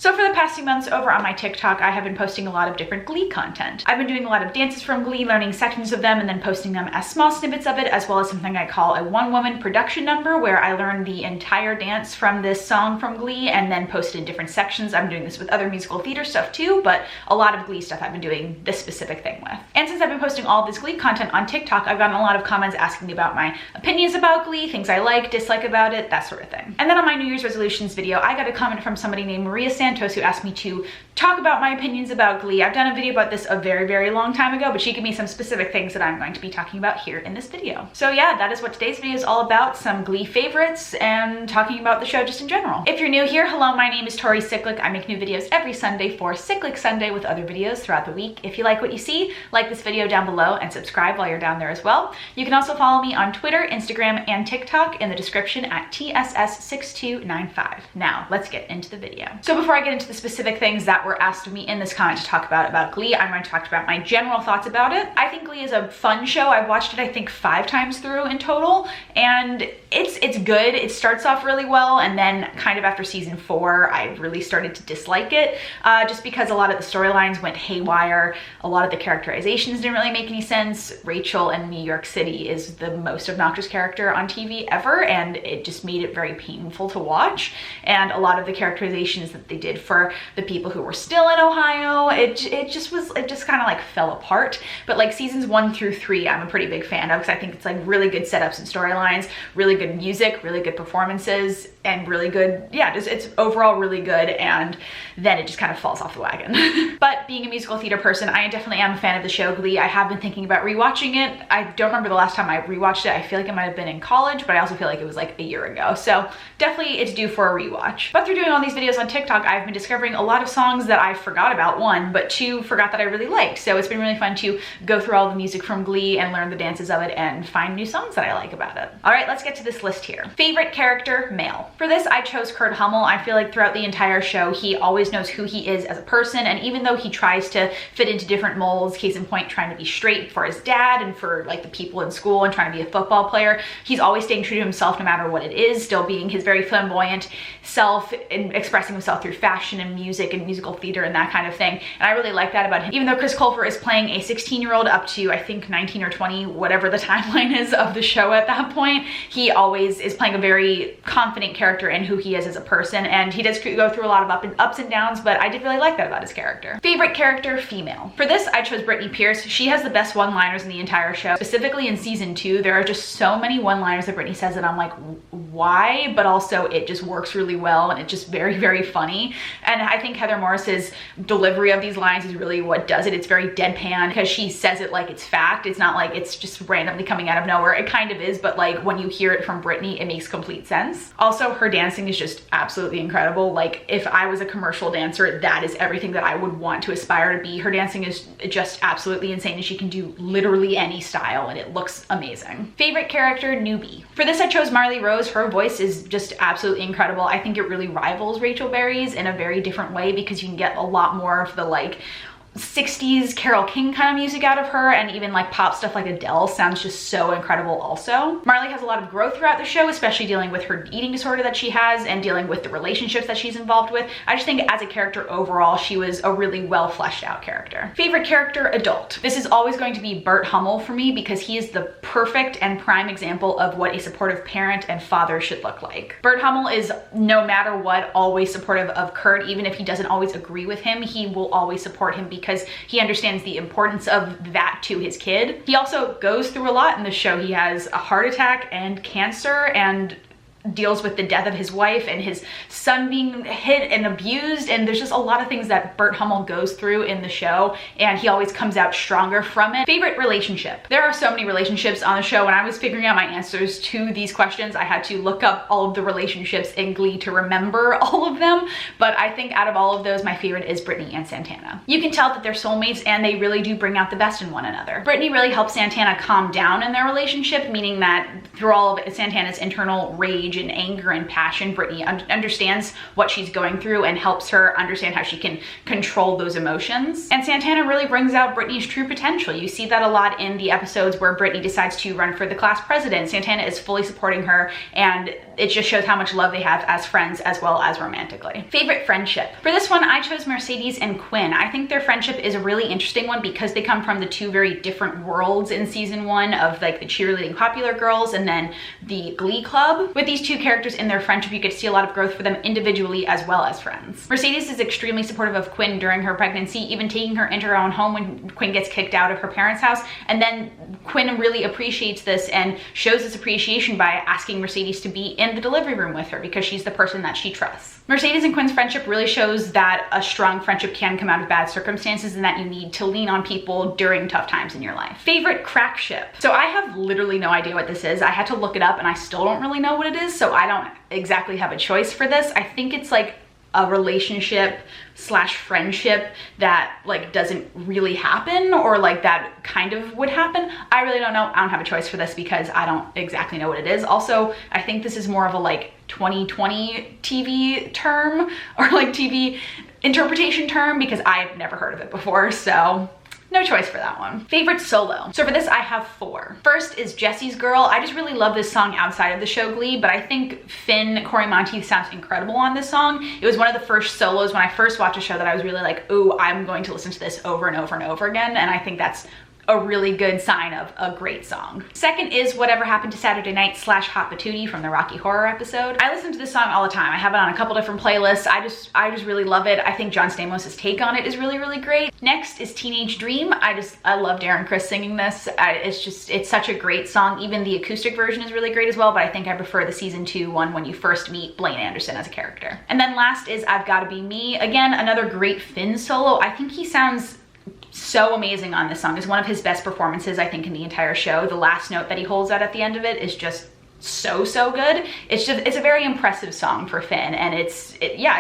So for the past few months over on my TikTok, I have been posting a lot of different Glee content. I've been doing a lot of dances from Glee, learning sections of them and then posting them as small snippets of it, as well as something I call a one-woman production number, where I learn the entire dance from this song from Glee and then post it in different sections. I'm doing this with other musical theater stuff too, but a lot of Glee stuff I've been doing this specific thing with. And since I've been posting all of this Glee content on TikTok, I've gotten a lot of comments asking me about my opinions about Glee, things I like, dislike about it, that sort of thing. And then on my New Year's resolutions video, I got a comment from somebody named Maria Santos who asked me to talk about my opinions about Glee. I've done a video about this a very, very long time ago, but she gave me some specific things that I'm going to be talking about here in this video. So yeah, that is what today's video is all about, some Glee favorites and talking about the show just in general. If you're new here, hello, my name is Tori Cyclic. I make new videos every Sunday for Cyclic Sunday with other videos throughout the week. If you like what you see, like this video down below and subscribe while you're down there as well. You can also follow me on Twitter, Instagram, and TikTok in the description at tss6295. Now, let's get into the video. So before I get into the specific things that were asked of me in this comment to talk about Glee, I'm going to talk about my general thoughts about it. I think Glee is a fun show. I've watched it, I think, 5 times through in total, and it's good. It starts off really well, and then kind of after season 4, I really started to dislike it, just because a lot of the storylines went haywire. A lot of the characterizations didn't really make any sense. Rachel in New York City is the most obnoxious character on TV ever, and it just made it very painful to watch. And a lot of the characterizations that they did for the people who were still in Ohio, it just kind of like fell apart. But like seasons 1 through 3, I'm a pretty big fan of, because I think it's like really good setups and storylines, really good music, really good performances, and really good, yeah, it's overall really good, and then it just kind of falls off the wagon. But being a musical theater person, I definitely am a fan of the show Glee. I have been thinking about rewatching it. I don't remember the last time I rewatched it. I feel like it might have been in college, but I also feel like it was like a year ago. So definitely it's due for a rewatch. But through doing all these videos on TikTok, I've been discovering a lot of songs that I forgot about, 1, but 2, forgot that I really liked. So it's been really fun to go through all the music from Glee and learn the dances of it and find new songs that I like about it. All right, let's get to this list here. Favorite character, male. For this, I chose Kurt Hummel. I feel like throughout the entire show, he always knows who he is as a person, and even though he tries to fit into different molds, case in point, trying to be straight for his dad and for like the people in school and trying to be a football player, he's always staying true to himself no matter what it is, still being his very flamboyant self and expressing himself through fashion and music and musical theater and that kind of thing. And I really like that about him. Even though Chris Colfer is playing a 16-year-old up to, I think, 19 or 20, whatever the timeline is of the show at that point, he always is playing a very confident character in who he is as a person, and he does go through a lot of ups and downs, but I did really like that about his character. Favorite character, female. For this, I chose Brittany Pierce. She has the best one-liners in the entire show. Specifically in season 2, there are just so many one-liners that Brittany says that I'm like, why? But also it just works really well, and it's just very, very funny. And I think Heather Morris's delivery of these lines is really what does it. It's very deadpan because she says it like it's fact. It's not like it's just randomly coming out of nowhere. It kind of is, but like when you hear it from Brittany, it makes complete sense. Also, her dancing is just absolutely incredible. Like if I was a commercial dancer, that is everything that I would want to aspire to be. Her dancing is just absolutely insane, and she can do literally any style, and it looks amazing. Favorite character, newbie. For this, I chose Marley Rose. Her voice is just absolutely incredible. I think it really rivals Rachel Berry's in a very different way, because you can get a lot more of the like 60s Carole King kind of music out of her, and even like pop stuff like Adele sounds just so incredible also. Marley has a lot of growth throughout the show, especially dealing with her eating disorder that she has and dealing with the relationships that she's involved with. I just think as a character overall, she was a really well fleshed out character. Favorite character, adult. This is always going to be Burt Hummel for me, because he is the perfect and prime example of what a supportive parent and father should look like. Burt Hummel is, no matter what, always supportive of Kurt. Even if he doesn't always agree with him, he will always support him because he understands the importance of that to his kid. He also goes through a lot in the show. He has a heart attack and cancer, and deals with the death of his wife and his son being hit and abused, and there's just a lot of things that Burt Hummel goes through in the show, and he always comes out stronger from it. Favorite relationship. There are so many relationships on the show. When I was figuring out my answers to these questions, I had to look up all of the relationships in Glee to remember all of them, but I think out of all of those, my favorite is Brittany and Santana. You can tell that they're soulmates, and they really do bring out the best in one another. Brittany really helps Santana calm down in their relationship, meaning that through all of Santana's internal rage rage and anger and passion, Brittany understands what she's going through and helps her understand how she can control those emotions. And Santana really brings out Brittany's true potential. You see that a lot in the episodes where Brittany decides to run for the class president. Santana is fully supporting her, and it just shows how much love they have as friends as well as romantically. Favorite friendship. For this one, I chose Mercedes and Quinn. I think their friendship is a really interesting one because they come from the two very different worlds in season 1 of like the cheerleading popular girls and then the Glee Club. With these two characters in their friendship, you get to see a lot of growth for them individually as well as friends. Mercedes is extremely supportive of Quinn during her pregnancy, even taking her into her own home when Quinn gets kicked out of her parents' house. And then Quinn really appreciates this and shows this appreciation by asking Mercedes to be in the delivery room with her because she's the person that she trusts. Mercedes and Quinn's friendship really shows that a strong friendship can come out of bad circumstances and that you need to lean on people during tough times in your life. Favorite crack ship. So I have literally no idea what this is. I had to look it up and I still don't really know what it is, so I don't exactly have a choice for this. I think it's like a relationship slash friendship that like doesn't really happen, or like that kind of would happen. I really don't know. I don't have a choice for this because I don't exactly know what it is. Also, I think this is more of a like 2020 TV term or like TV interpretation term because I've never heard of it before, so no choice for that one. Favorite solo. So for this, I have 4. First is Jesse's Girl. I just really love this song outside of the show Glee, but I think Finn Corey Monteith sounds incredible on this song. It was one of the first solos when I first watched a show that I was really like, ooh, I'm going to listen to this over and over and over again. And I think that's a really good sign of a great song. Second is Whatever Happened to Saturday Night / Hot Patootie from the Rocky Horror episode. I listen to this song all the time. I have it on a couple different playlists. I just really love it. I think John Stamos' take on it is really, really great. Next is Teenage Dream. I love Darren Criss singing this. It's such a great song. Even the acoustic version is really great as well, but I think I prefer the season 2 one when you first meet Blaine Anderson as a character. And then last is I've Gotta Be Me. Again, another great Finn solo. I think he sounds so amazing on this song. It's one of his best performances, I think, in the entire show. The last note that he holds out at the end of it is just so good. It's a very impressive song for Finn, and it's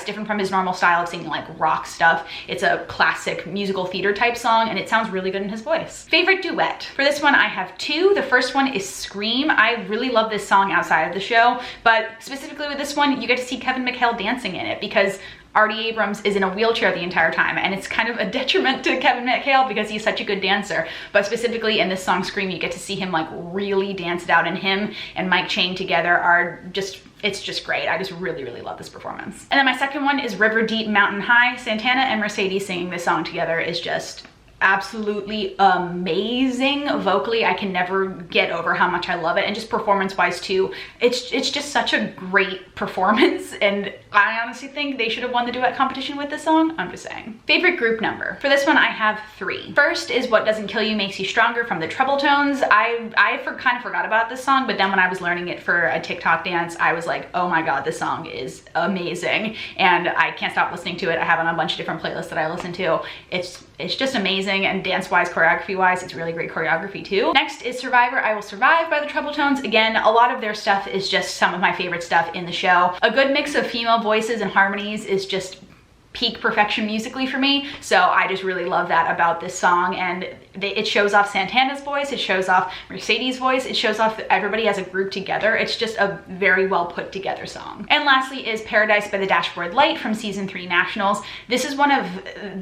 different from his normal style of singing like rock stuff. It's a classic musical theater type song, and it sounds really good in his voice. Favorite duet. For this one, I have 2. The first one is Scream. I really love this song outside of the show, but specifically with this one, you get to see Kevin McHale dancing in it because Artie Abrams is in a wheelchair the entire time, and it's kind of a detriment to Kevin McHale because he's such a good dancer. But specifically in this song Scream, you get to see him like really dance it out, and him and Mike Chang together are just, it's just great. I just really, really love this performance. And then my second one is River Deep Mountain High. Santana and Mercedes singing this song together is just absolutely amazing. Vocally, I can never get over how much I love it, and just performance-wise too. It's just such a great performance, and I honestly think they should have won the duet competition with this song. I'm just saying. Favorite group number. For this one, I have 3. First is What Doesn't Kill You Makes You Stronger from the Treble Tones. I kind of forgot about this song, but then when I was learning it for a TikTok dance, I was like, oh my god, this song is amazing, and I can't stop listening to it. I have it on a bunch of different playlists that I listen to. It's just amazing, and dance-wise, choreography-wise, it's really great choreography too. Next is Survivor, I Will Survive by the Treble Tones. Again, a lot of their stuff is just some of my favorite stuff in the show. A good mix of female voices and harmonies is just peak perfection musically for me, so I just really love that about this song, and it shows off Santana's voice, it shows off Mercedes' voice, it shows off everybody as a group together. It's just a very well put together song. And lastly is Paradise by the Dashboard Light from season 3 Nationals. This is one of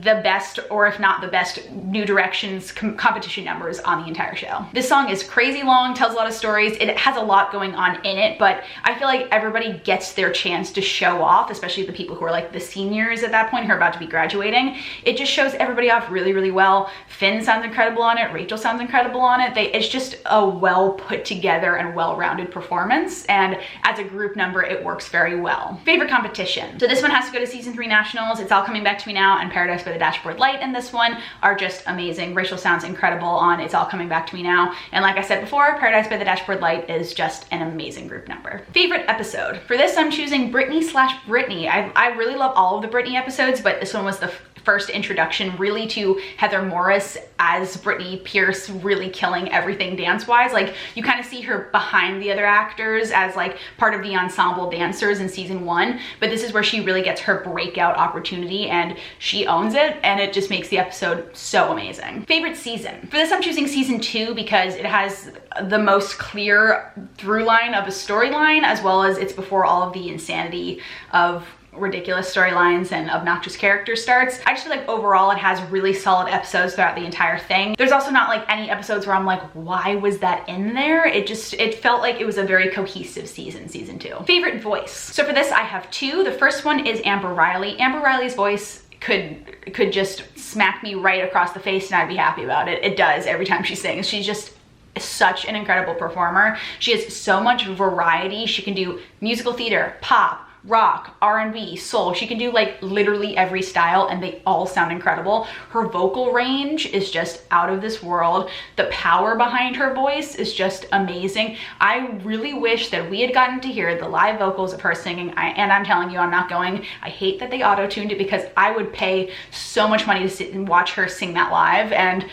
the best, or if not the best, New Directions competition numbers on the entire show. This song is crazy long, tells a lot of stories, it has a lot going on in it, but I feel like everybody gets their chance to show off, especially the people who are like the seniors at that point who are about to be graduating. It just shows everybody off really, really well. Finn sounds incredible on it, Rachel sounds incredible on it. It's just a well put together and well-rounded performance, and as a group number, it works very well. Favorite competition. So this one has to go to season 3 Nationals. It's All Coming Back to Me Now and Paradise by the Dashboard Light, and this one are just amazing. Rachel sounds incredible on It's All Coming Back to Me Now, and like I said before, Paradise by the Dashboard Light is just an amazing group number. Favorite episode. For this, I'm choosing Brittany / Brittany. I really love all of the Brittany episodes, but this one was the first introduction really to Heather Morris as Brittany Pierce, really killing everything dance-wise. Like, you kind of see her behind the other actors as like part of the ensemble dancers in season 1, but this is where she really gets her breakout opportunity and she owns it, and it just makes the episode so amazing. Favorite season. For this, I'm choosing season 2 because it has the most clear through line of a storyline, as well as it's before all of the insanity of ridiculous storylines and obnoxious characters starts. I just feel like overall it has really solid episodes throughout the entire thing. There's also not like any episodes where I'm like, why was that in there? It felt like it was a very cohesive season 2. Favorite voice. So for this, I have 2. The first one is Amber Riley. Amber Riley's voice could just smack me right across the face and I'd be happy about it. It does every time she sings. She's just such an incredible performer. She has so much variety. She can do musical theater, pop, rock, R&B, soul. She can do like literally every style and they all sound incredible. Her vocal range is just out of this world. The power behind her voice is just amazing. I really wish that we had gotten to hear the live vocals of her singing. And I'm telling you, I'm not going. I hate that they auto-tuned it because I would pay so much money to sit and watch her sing that live, and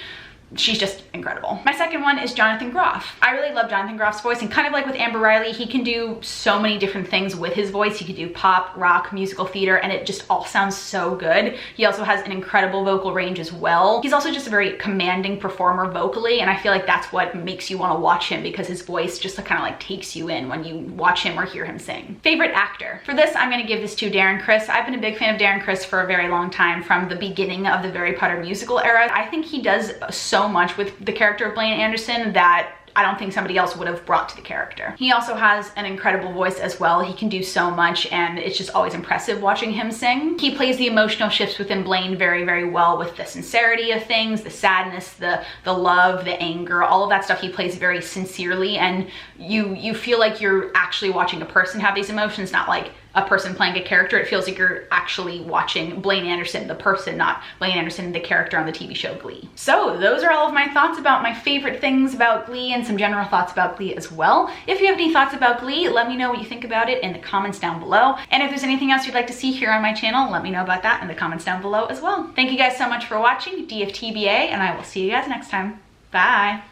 she's just incredible. My second one is Jonathan Groff. I really love Jonathan Groff's voice, and kind of like with Amber Riley, he can do so many different things with his voice. He can do pop, rock, musical theater, and it just all sounds so good. He also has an incredible vocal range as well. He's also just a very commanding performer vocally, and I feel like that's what makes you want to watch him, because his voice just kind of like takes you in when you watch him or hear him sing. Favorite actor. For this, I'm gonna give this to Darren Criss. I've been a big fan of Darren Criss for a very long time, from the beginning of the Harry Potter musical era. I think he does so much with the character of Blaine Anderson that I don't think somebody else would have brought to the character. He also has an incredible voice as well. He can do so much, and it's just always impressive watching him sing. He plays the emotional shifts within Blaine very, very well, with the sincerity of things, the sadness, the love, the anger, all of that stuff he plays very sincerely, and you feel like you're actually watching a person have these emotions, not like a person playing a character. It feels like you're actually watching Blaine Anderson, the person, not Blaine Anderson, the character on the TV show Glee. So those are all of my thoughts about my favorite things about Glee, and some general thoughts about Glee as well. If you have any thoughts about Glee, let me know what you think about it in the comments down below. And if there's anything else you'd like to see here on my channel, let me know about that in the comments down below as well. Thank you guys so much for watching DFTBA, and I will see you guys next time. Bye.